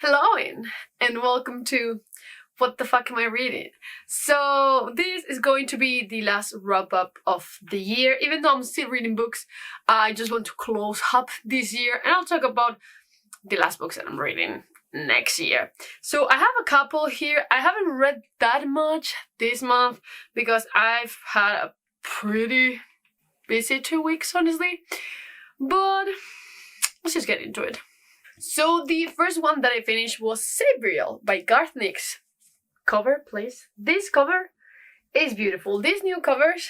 Hello and welcome to What the Fuck Am I Reading? So this is going to be the last wrap up of the year. Even though I'm still reading books, I just want to close up this year and I'll talk about the last books that I'm reading next year. So I have a couple here. I haven't read that much this month because I've had a pretty busy 2 weeks, honestly. But let's just get into it. So the first one that I finished was Sabriel by Garth Nix. Cover, please. This cover is beautiful. These new covers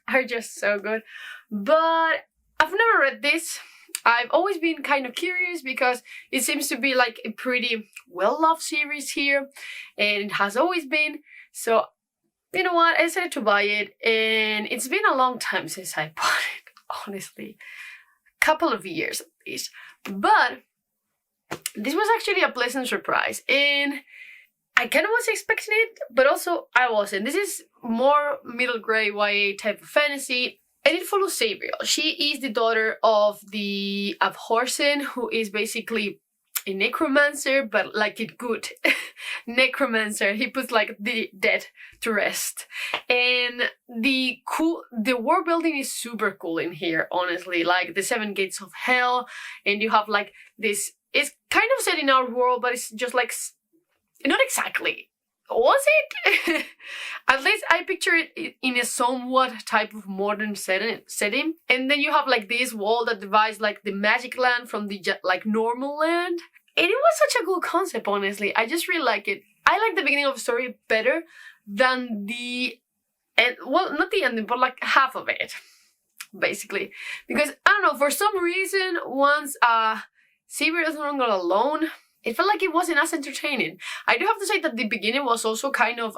are just so good. But I've never read this. I've always been kind of curious because it seems to be like a pretty well-loved series here. And it has always been. So, you know what? I decided to buy it. And it's been a long time since I bought it, honestly. A couple of years at least. But this was actually a pleasant surprise, and I kind of was expecting it, but also I wasn't. This is more middle grade YA type of fantasy, and it follows Sabriel. She is the daughter of the Abhorsen, who is basically a necromancer, but like a good necromancer. He puts like the dead to rest. And the world building is super cool in here, honestly. Like the 7 gates of hell, and you have like this. It's kind of set in our world, but it's just like, not exactly. Was it? At least I picture it in a somewhat type of modern setting. And then you have like this wall that divides like the magic land from the like normal land. And it was such a cool concept, honestly. I just really like it. I like the beginning of the story better than the end. Well, not the ending, but like half of it, basically. Because, I don't know, for some reason, once Sabriel is no longer alone, it felt like it wasn't as entertaining. I do have to say that the beginning was also kind of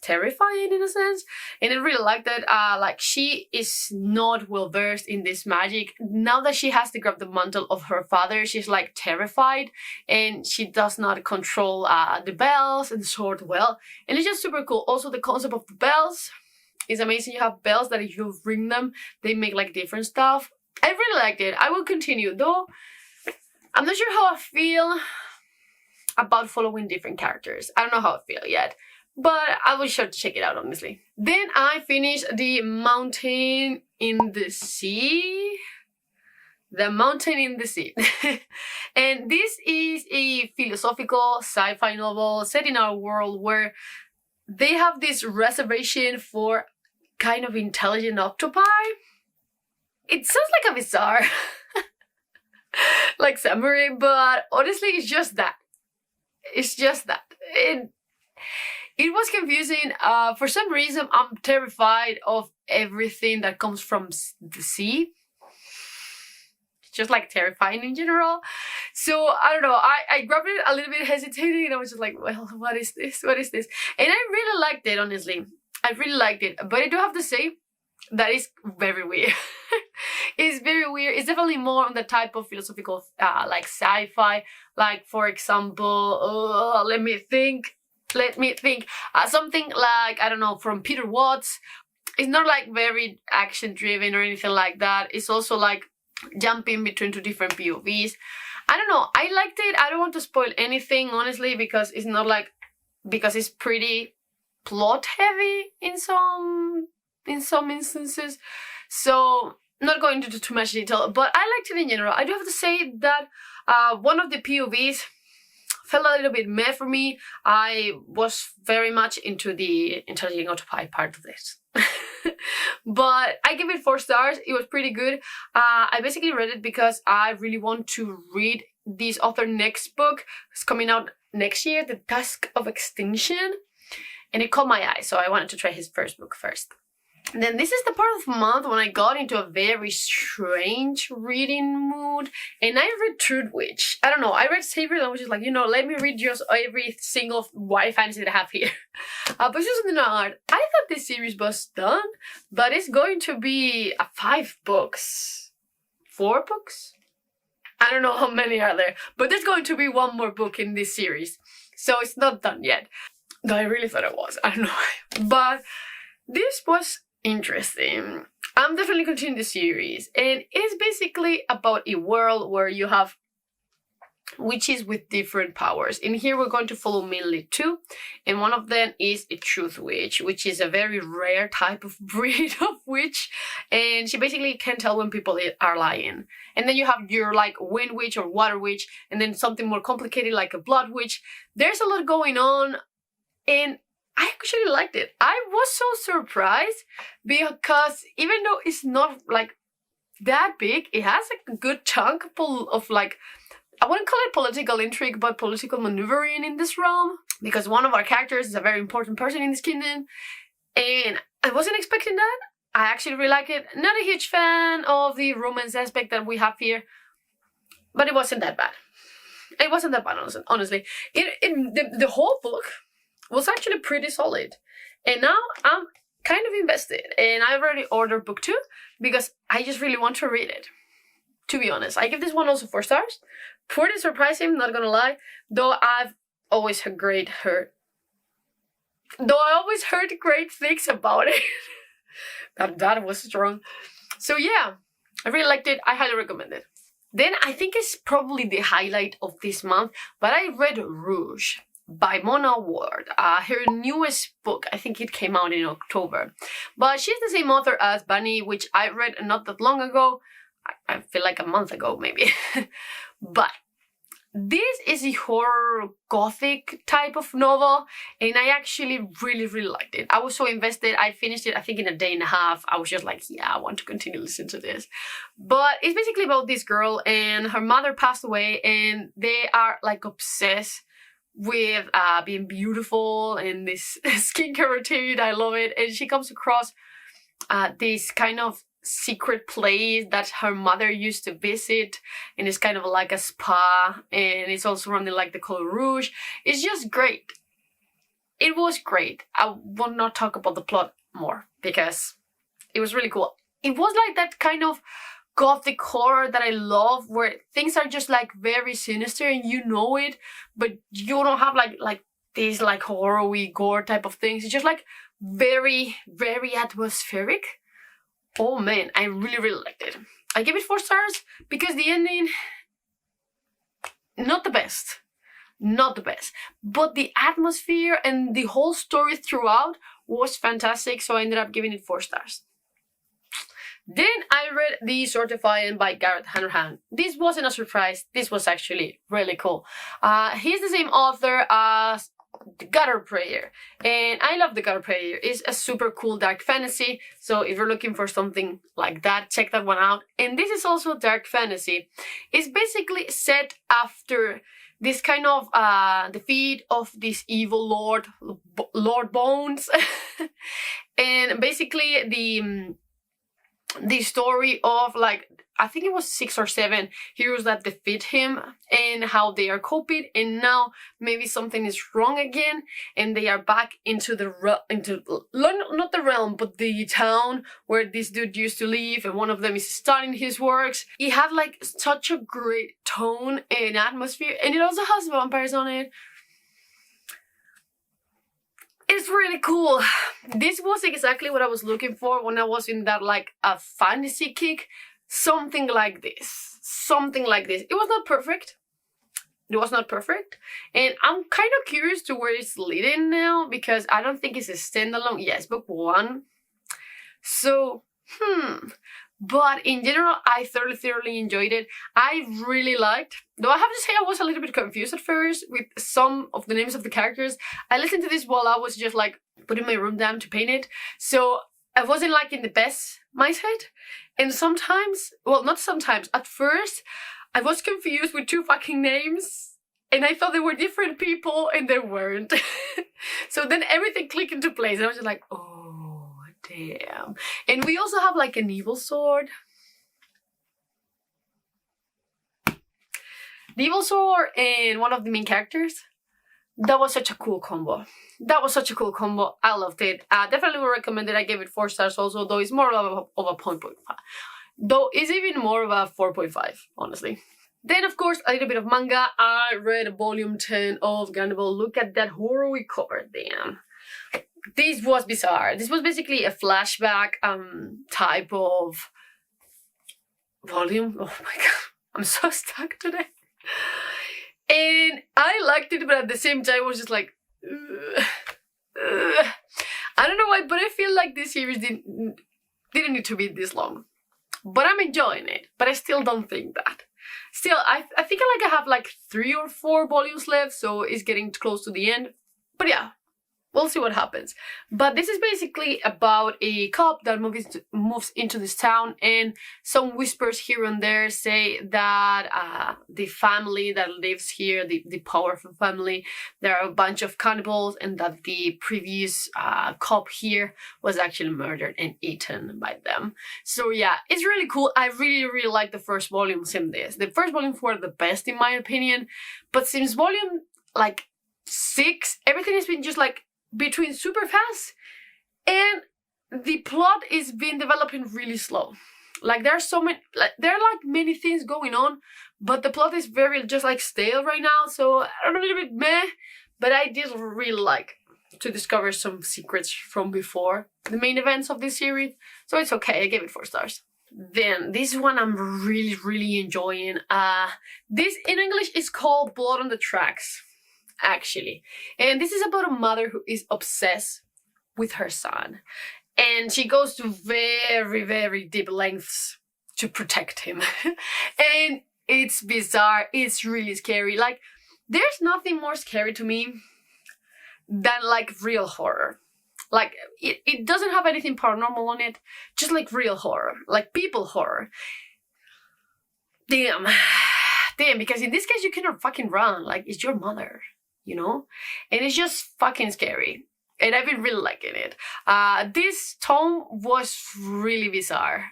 terrifying in a sense, and I really liked that. Like, she is not well versed in this magic. Now that she has to grab the mantle of her father, she's like terrified, and she does not control the bells and the sword well, and it's just super cool. Also, the concept of the bells is amazing. You have bells that if you ring them, they make like different stuff. I really liked it. I will continue though. I'm not sure how I feel about following different characters. I don't know how I feel yet, but I will sure to check it out, honestly. Then I finished The Mountain in the Sea. The Mountain in the Sea. And this is a philosophical sci-fi novel set in our world where they have this reservation for kind of intelligent octopi. It sounds like a bizarre like summary, but honestly it's just that. It's just that. It was confusing. For some reason I'm terrified of everything that comes from the sea. It's just like terrifying in general. So I don't know, I grabbed it a little bit hesitating and I was just like, well, what is this? What is this? And I really liked it, honestly. I really liked it, but I do have to say that is very weird. It's very weird. It's definitely more on the type of philosophical, like sci-fi. Like, for example, let me think. Something like, I don't know, from Peter Watts. It's not like very action-driven or anything like that. It's also like jumping between 2 different POVs. I don't know. I liked it. I don't want to spoil anything, honestly, because it's not like, because it's pretty plot-heavy in some instances. So, not going into too much detail, but I liked it in general. I do have to say that one of the POVs felt a little bit meh for me. I was very much into the intelligent octopi part of this. But I give it 4 stars. It was pretty good. I basically read it because I really want to read this author's next book. It's coming out next year, The Task of Extinction. And it caught my eye, so I wanted to try his first book first. And then this is the part of the month when I got into a very strange reading mood, and I read Truthwitch. I don't know, I read Sabriel and I was just like, you know, let me read just every single YA fantasy that I have here. But it's just something hard. I thought this series was done, but it's going to be 5 books. 4 books? I don't know how many are there, but there's going to be 1 more book in this series. So it's not done yet. Though I really thought it was. I don't know. But this was interesting. I'm definitely continuing the series, and it's basically about a world where you have witches with different powers. In here we're going to follow mainly two, and one of them is a Truthwitch, which is a very rare type of breed of witch, and she basically can tell when people are lying. And then you have your like wind witch or water witch, and then something more complicated like a blood witch. There's a lot going on, and I actually liked it. I was so surprised because even though it's not like that big, it has a good chunk of like, I wouldn't call it political intrigue, but political maneuvering in this realm, because one of our characters is a very important person in this kingdom, and I wasn't expecting that. I actually really like it. Not a huge fan of the romance aspect that we have here, but it wasn't that bad. It wasn't that bad, honestly. The whole book was actually pretty solid, and now I'm kind of invested, and I already ordered book 2 because I just really want to read it. To be honest, I give this one also 4 stars. Pretty surprising, not gonna lie. Though I've always heard great things about it. that was strong. So yeah, I really liked it. I highly recommend it. Then I think it's probably the highlight of this month, but I read Rouge by Mona Ward. Her newest book, I think it came out in October. But she's the same author as Bunny, which I read not that long ago. I feel like a month ago, maybe. But this is a horror gothic type of novel, and I actually really liked it. I was so invested. I finished it, I think, in a day and a half. I was just like, yeah, I want to continue listening to this. But it's basically about this girl, and her mother passed away, and they are like obsessed with being beautiful and this skincare routine. I love it. And she comes across this kind of secret place that her mother used to visit, and it's kind of like a spa, and it's also surrounded like the color rouge. It's just great. It was great. I will not talk about the plot more because it was really cool. It was like that kind of gothic horror that I love, where things are just like very sinister and you know it, but you don't have like these like horror-y gore type of things. It's just like very atmospheric. Oh man, I really liked it. I gave it 4 stars because the ending, not the best, but the atmosphere and the whole story throughout was fantastic, so I ended up giving it 4 stars. Then I read the Sword Defiant by Garrett Hanrahan. This wasn't a surprise. This was actually really cool. He's the same author as The Gutter Prayer, and I love The Gutter Prayer. It's a super cool dark fantasy, so if you're looking for something like that, check that one out. And this is also dark fantasy. It's basically set after this kind of defeat of this evil Lord Bones, and basically the story of like, I think it was 6 or 7 heroes that defeat him and how they are coping, and now maybe something is wrong again and they are back into not the realm, but the town where this dude used to live, and one of them is studying his works. It had like such a great tone and atmosphere, and it also has vampires on it. It's really cool. This was exactly what I was looking for when I was in that like a fantasy kick. Something like this. It was not perfect. And I'm kind of curious to where it's leading now, because I don't think it's a standalone. Yes, book 1. So, But in general, I thoroughly enjoyed it. I really liked, though I have to say I was a little bit confused at first with some of the names of the characters. I listened to this while I was just like putting my room down to paint it. So I wasn't like in the best mindset. And sometimes, well, not sometimes, at first, I was confused with 2 fucking names. And I thought they were different people, and they weren't. So then everything clicked into place. And I was just like, oh, damn. And we also have like an evil sword. The evil sword and one of the main characters. That was such a cool combo. I loved it. Definitely would recommend it. I gave it 4 stars also, though it's more of a 0.5. Though it's even more of a 4.5, honestly. Then, of course, a little bit of manga. I read volume 10 of Gannibal. Look at that horror-y cover, damn. This was bizarre. This was basically a flashback type of volume. Oh my god, I'm so stuck today. And I liked it, but at the same time I was just like, ugh, ugh. I don't know why, but I feel like this series didn't need to be this long. But I'm enjoying it, but I still don't think that. Still, I think I have like 3 or 4 volumes left, so it's getting close to the end. But yeah, we'll see what happens. But this is basically about a cop that moves into this town, and some whispers here and there say that the family that lives here, the powerful family, there are a bunch of cannibals, and that the previous cop here was actually murdered and eaten by them. So yeah, it's really cool. I really like the first volumes in this. The first volumes were the best in my opinion, but since volume like 6, everything has been just like between super fast, and the plot is being developing really slow. Like there are so many, there are like many things going on, but the plot is very just like stale right now. So I'm a little bit meh, but I did really like to discover some secrets from before the main events of this series. So it's okay. I gave it 4 stars. Then this one I'm really enjoying. This in English is called Blood on the Tracks, actually. And this is about a mother who is obsessed with her son. And she goes to very deep lengths to protect him. And it's bizarre. It's really scary. Like, there's nothing more scary to me than like real horror. Like, it doesn't have anything paranormal on it. Just like real horror. Like people horror. Damn, because in this case you cannot fucking run. Like, it's your mother, you know? And it's just fucking scary. And I've been really liking it. This tome was really bizarre.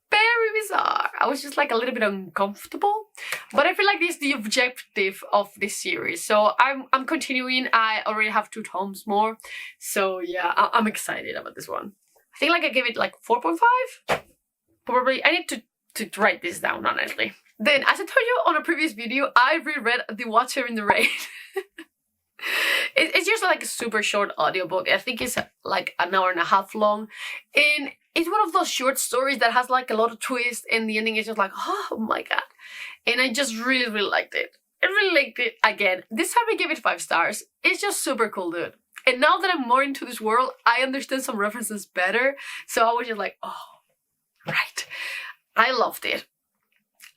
Very bizarre. I was just like a little bit uncomfortable. But I feel like this is the objective of this series. So I'm continuing. I already have 2 tomes more. So yeah, I'm excited about this one. I think like I gave it like 4.5. Probably. I need to write this down, honestly. Then, as I told you on a previous video, I reread The Water in the Rain. It's just like a super short audiobook. I think it's like an hour and a half long. And it's one of those short stories that has like a lot of twists, and the ending is just like, oh my god. And I just really liked it. I really liked it again. This time I gave it 5 stars. It's just super cool, dude. And now that I'm more into this world, I understand some references better. So I was just like, oh, right. I loved it.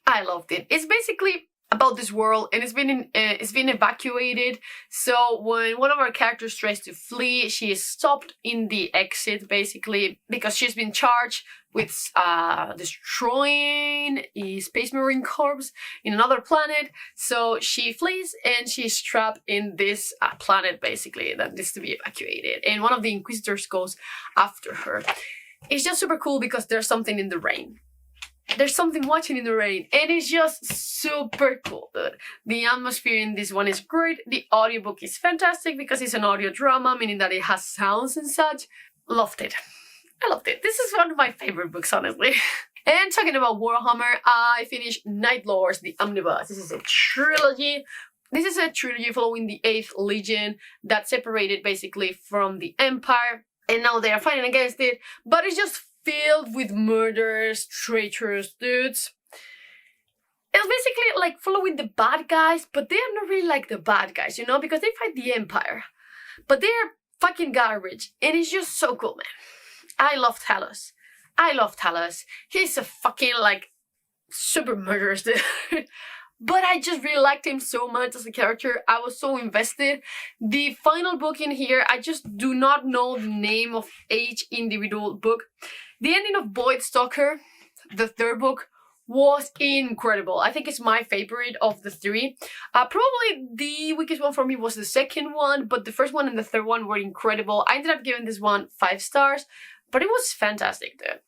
I loved it. It's basically about this world, and it's been evacuated. So when one of our characters tries to flee, she is stopped in the exit, basically because she's been charged with destroying a Space Marine corpse in another planet. So she flees, and she's trapped in this planet, basically, that needs to be evacuated. And one of the Inquisitors goes after her. It's just super cool because there's something in the rain. There's something watching in the rain, and it's just super cool, dude. The atmosphere in this one is great. The audiobook is fantastic because it's an audio drama, meaning that it has sounds and such. Loved it. I loved it. This is one of my favorite books, honestly. And talking about Warhammer, I finished Night Lords, the Omnibus. This is a trilogy. This is a trilogy following the 8th Legion that separated basically from the Empire, and now they are fighting against it. But it's just filled with murderers, traitorous dudes. It's basically like following the bad guys, but they are not really like the bad guys, you know, because they fight the Empire. But they're fucking garbage, and it's just so cool, man. I love Talos. I love Talos. He's a fucking like super murderous dude. But I just really liked him so much as a character. I was so invested. The final book in here, I just do not know the name of each individual book. The ending of Void Stalker, the 3rd book, was incredible. I think it's my favorite of the 3. Probably the weakest one for me was the 2nd one, but the 1st one and the 3rd one were incredible. I ended up giving this one 5 stars, but it was fantastic, dude.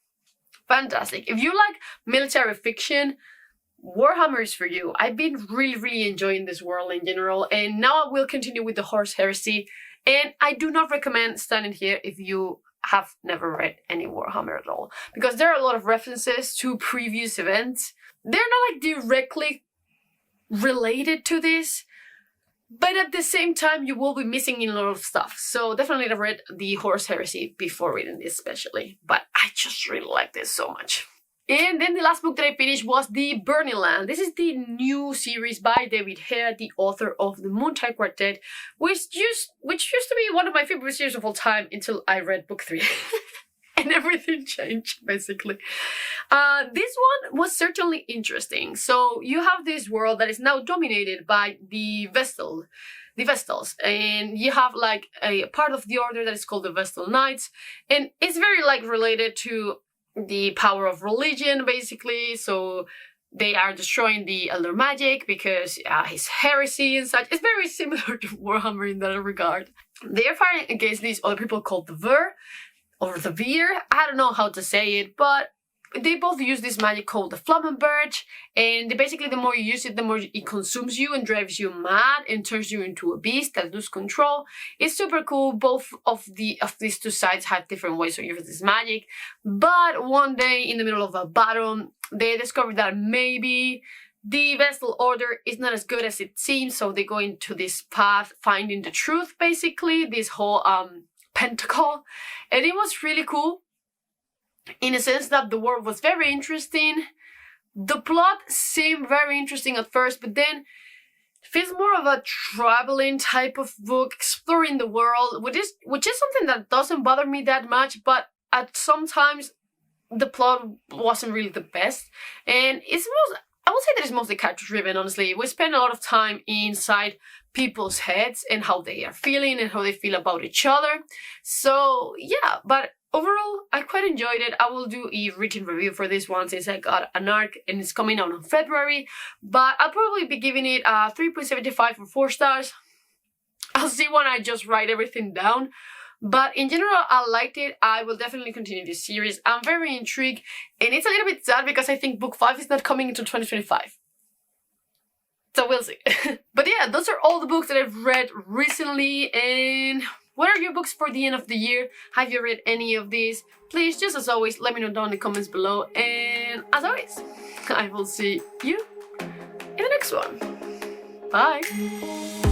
Fantastic. If you like military fiction, Warhammer is for you. I've been really enjoying this world in general, and now I will continue with the Horus Heresy. And I do not recommend standing here if you have never read any Warhammer at all, because there are a lot of references to previous events. They're not like directly related to this, but at the same time you will be missing a lot of stuff. So definitely read the Horus Heresy before reading this especially, but I just really like this so much. And then the last book that I finished was The Burning Land. This is the new series by David Hare, the author of the Moontide Quartet, which used to be one of my favorite series of all time until I read book 3. And everything changed, basically. This one was certainly interesting. So you have this world that is now dominated by the Vestals, and you have like a part of the order that is called the Vestal Knights, and it's very like related to the power of religion, basically. So they are destroying the elder magic because his heresy and such. It's very similar to Warhammer in that regard. They are fighting against these other people called the Ver, or the Veer. I don't know how to say it, but they both use this magic called the Flammenberg, and basically the more you use it, the more it consumes you and drives you mad and turns you into a beast that loses control. It's super cool. Both of these two sides have different ways to use this magic, but one day in the middle of a battle, they discover that maybe the Vestal Order is not as good as it seems, so they go into this path, finding the truth, basically, this whole pentacle, and it was really cool. In a sense that the world was very interesting. The plot seemed very interesting at first, but then it feels more of a traveling type of book, exploring the world, which is something that doesn't bother me that much, but at sometimes the plot wasn't really the best. And I would say that it's mostly character driven, honestly. We spend a lot of time inside people's heads and how they are feeling and how they feel about each other. So yeah, but overall, I quite enjoyed it. I will do a written review for this one since I got an arc and it's coming out in February. But I'll probably be giving it a 3.75 or 4 stars. I'll see when I just write everything down. But in general, I liked it. I will definitely continue this series. I'm very intrigued. And it's a little bit sad because I think book 5 is not coming until 2025. So we'll see. But yeah, those are all the books that I've read recently. And what are your books for the end of the year? Have you read any of these? Please, just as always, let me know down in the comments below. And as always, I will see you in the next one. Bye!